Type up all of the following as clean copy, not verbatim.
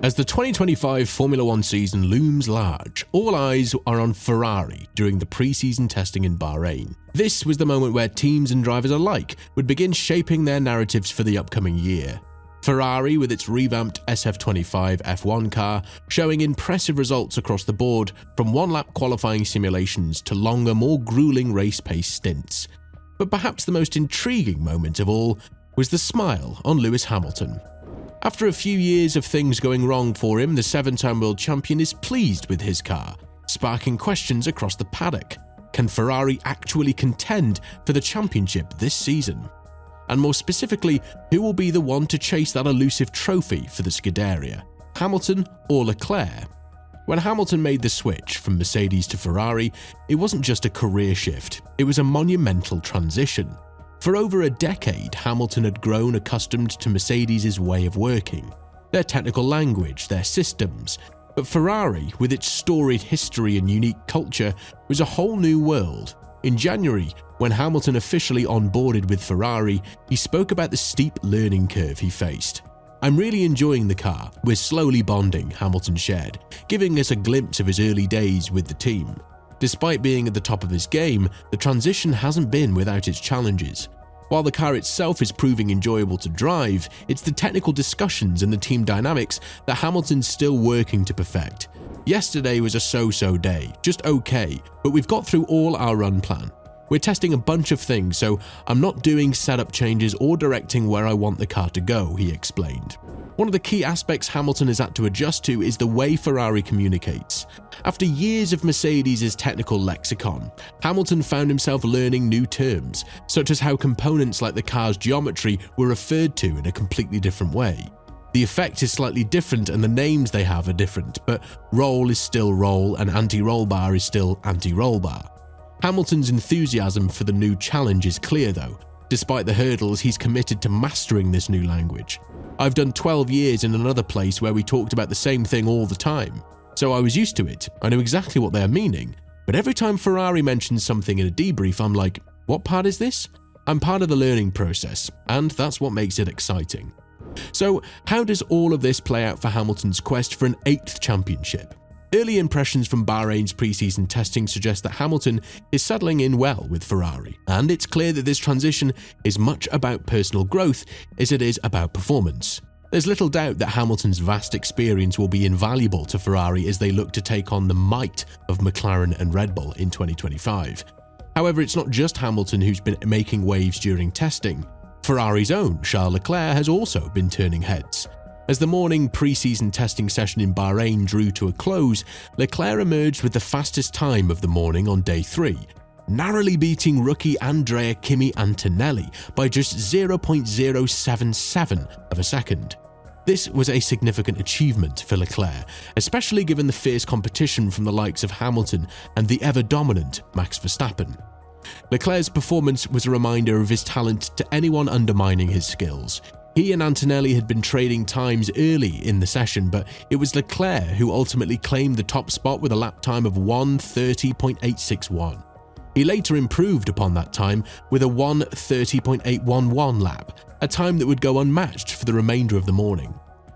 As the 2025 Formula One season looms large, all eyes are on Ferrari during the pre-season testing in Bahrain. This was the moment where teams and drivers alike would begin shaping their narratives for the upcoming year. Ferrari, with its revamped SF-25 F1 car, showing impressive results across the board, from one-lap qualifying simulations to longer, more grueling race-pace stints. But perhaps the most intriguing moment of all was the smile on Lewis Hamilton. After a few years of things going wrong for him, the 7-time world champion is pleased with his car, sparking questions across the paddock. Can Ferrari actually contend for the championship this season? And more specifically, who will be the one to chase that elusive trophy for the Scuderia, Hamilton or Leclerc? When Hamilton made the switch from Mercedes to Ferrari, it wasn't just a career shift, it was a monumental transition. For over a decade, Hamilton had grown accustomed to Mercedes' way of working, their technical language, their systems. But Ferrari, with its storied history and unique culture, was a whole new world. In January, when Hamilton officially onboarded with Ferrari, he spoke about the steep learning curve he faced. "I'm really enjoying the car, we're slowly bonding," Hamilton shared, giving us a glimpse of his early days with the team. Despite being at the top of his game, the transition hasn't been without its challenges. While the car itself is proving enjoyable to drive, it's the technical discussions and the team dynamics that Hamilton's still working to perfect. "Yesterday was a so-so day, just okay, but we've got through all our run plan. We're testing a bunch of things, so I'm not doing setup changes or directing where I want the car to go," he explained. One of the key aspects Hamilton has had to adjust to is the way Ferrari communicates. After years of Mercedes' technical lexicon, Hamilton found himself learning new terms, such as how components like the car's geometry were referred to in a completely different way. The effect is slightly different and the names they have are different, but roll is still roll and anti-roll bar is still anti-roll bar. Hamilton's enthusiasm for the new challenge is clear though. Despite the hurdles, he's committed to mastering this new language. "I've done 12 years in another place where we talked about the same thing all the time. So I was used to it, I know exactly what they're meaning. But every time Ferrari mentions something in a debrief, I'm like, what part is this? I'm part of the learning process, and that's what makes it exciting." So how does all of this play out for Hamilton's quest for an 8th championship? Early impressions from Bahrain's pre-season testing suggest that Hamilton is settling in well with Ferrari, and it's clear that this transition is much about personal growth as it is about performance. There's little doubt that Hamilton's vast experience will be invaluable to Ferrari as they look to take on the might of McLaren and Red Bull in 2025. However, it's not just Hamilton who's been making waves during testing. Ferrari's own Charles Leclerc has also been turning heads. As the morning pre-season testing session in Bahrain drew to a close, Leclerc emerged with the fastest time of the morning on day 3, narrowly beating rookie Andrea Kimi Antonelli by just 0.077 of a second. This was a significant achievement for Leclerc, especially given the fierce competition from the likes of Hamilton and the ever-dominant Max Verstappen. Leclerc's performance was a reminder of his talent to anyone undermining his skills. He and Antonelli had been trading times early in the session, but it was Leclerc who ultimately claimed the top spot with a lap time of 1:30.861. He later improved upon that time with a 1:30.811 lap, a time that would go unmatched for the remainder of the morning.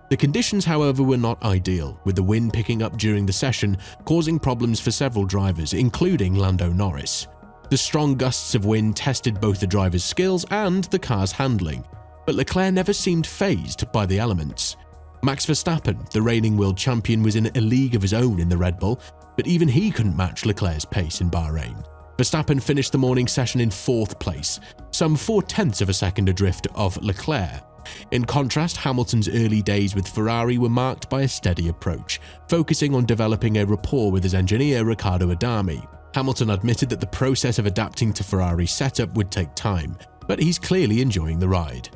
The conditions, however, were not ideal, with the wind picking up during the session, causing problems for several drivers, including Lando Norris. The strong gusts of wind tested both the driver's skills and the car's handling, but Leclerc never seemed fazed by the elements. Max Verstappen, the reigning world champion, was in a league of his own in the Red Bull, but even he couldn't match Leclerc's pace in Bahrain. Verstappen finished the morning session in 4th place, some 0.4 of a second adrift of Leclerc. In contrast, Hamilton's early days with Ferrari were marked by a steady approach, focusing on developing a rapport with his engineer Riccardo Adami. Hamilton admitted that the process of adapting to Ferrari's setup would take time, but he's clearly enjoying the ride.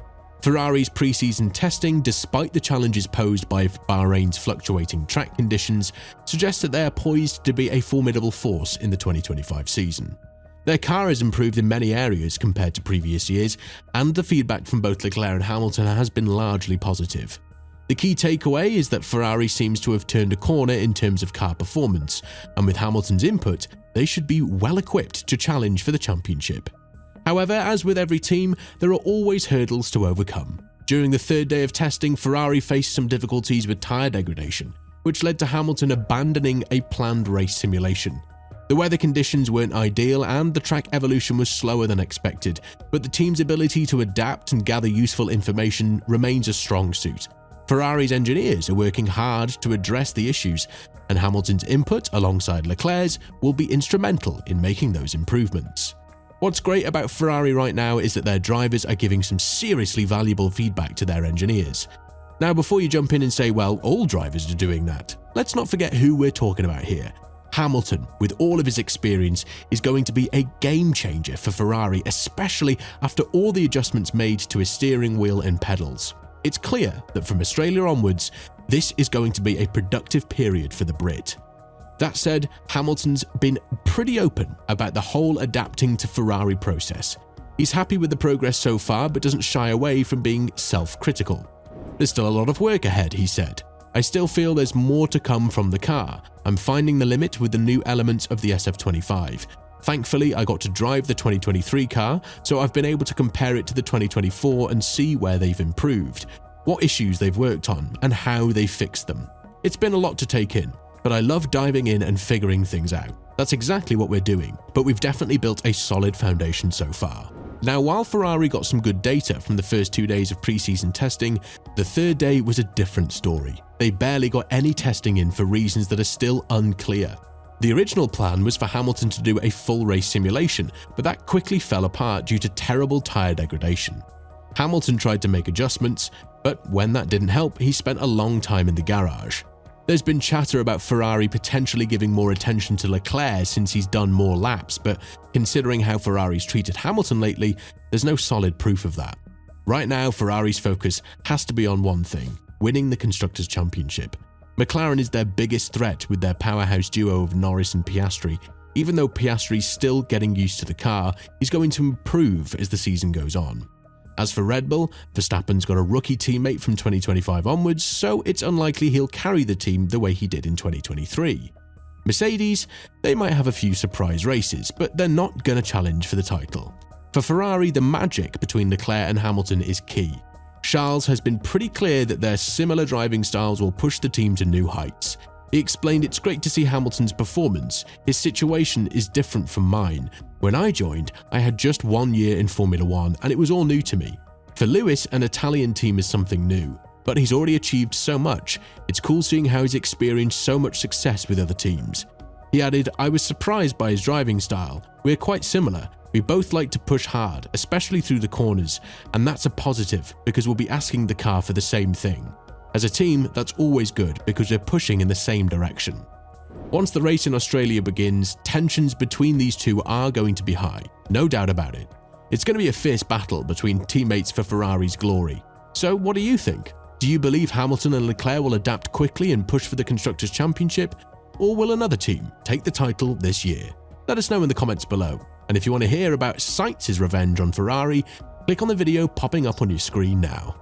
Ferrari's pre-season testing, despite the challenges posed by Bahrain's fluctuating track conditions, suggests that they are poised to be a formidable force in the 2025 season. Their car has improved in many areas compared to previous years, and the feedback from both Leclerc and Hamilton has been largely positive. The key takeaway is that Ferrari seems to have turned a corner in terms of car performance, and with Hamilton's input, they should be well equipped to challenge for the championship. However, as with every team, there are always hurdles to overcome. During the third day of testing, Ferrari faced some difficulties with tyre degradation, which led to Hamilton abandoning a planned race simulation. The weather conditions weren't ideal and the track evolution was slower than expected, but the team's ability to adapt and gather useful information remains a strong suit. Ferrari's engineers are working hard to address the issues, and Hamilton's input alongside Leclerc's will be instrumental in making those improvements. What's great about Ferrari right now is that their drivers are giving some seriously valuable feedback to their engineers. Now, before you jump in and say, well, all drivers are doing that, let's not forget who we're talking about here. Hamilton, with all of his experience, is going to be a game changer for Ferrari, especially after all the adjustments made to his steering wheel and pedals. It's clear that from Australia onwards, this is going to be a productive period for the Brit. That said, Hamilton's been pretty open about the whole adapting to Ferrari process. He's happy with the progress so far, but doesn't shy away from being self-critical. There's still a lot of work ahead, he said. I still feel there's more to come from the car. I'm finding the limit with the new elements of the SF-25. Thankfully, I got to drive the 2023 car, so I've been able to compare it to the 2024 and see where they've improved, what issues they've worked on, and how they fixed them. It's been a lot to take in, but I love diving in and figuring things out. That's exactly what we're doing, but we've definitely built a solid foundation so far. Now, while Ferrari got some good data from the first 2 days of pre-season testing, the third day was a different story. They barely got any testing in for reasons that are still unclear. The original plan was for Hamilton to do a full race simulation, but that quickly fell apart due to terrible tyre degradation. Hamilton tried to make adjustments, but when that didn't help, he spent a long time in the garage. There's been chatter about Ferrari potentially giving more attention to Leclerc since he's done more laps, but considering how Ferrari's treated Hamilton lately, there's no solid proof of that. Right now, Ferrari's focus has to be on one thing: winning the Constructors' Championship. McLaren is their biggest threat with their powerhouse duo of Norris and Piastri. Even though Piastri's still getting used to the car, he's going to improve as the season goes on. As for Red Bull, Verstappen's got a rookie teammate from 2025 onwards, so it's unlikely he'll carry the team the way he did in 2023. Mercedes, they might have a few surprise races, but they're not going to challenge for the title. For Ferrari, the magic between Leclerc and Hamilton is key. Charles has been pretty clear that their similar driving styles will push the team to new heights. He explained, "It's great to see Hamilton's performance. His situation is different from mine. When I joined, I had just 1 year in Formula 1 and it was all new to me. For Lewis, an Italian team is something new, but he's already achieved so much. It's cool seeing how he's experienced so much success with other teams." He added, "I was surprised by his driving style. We're quite similar. We both like to push hard, especially through the corners, and that's a positive because we'll be asking the car for the same thing. As a team, that's always good because we're pushing in the same direction." Once the race in Australia begins, tensions between these two are going to be high, no doubt about it. It's going to be a fierce battle between teammates for Ferrari's glory. So what do you think? Do you believe Hamilton and Leclerc will adapt quickly and push for the Constructors' Championship? Or will another team take the title this year? Let us know in the comments below. And if you want to hear about Sainz's revenge on Ferrari, click on the video popping up on your screen now.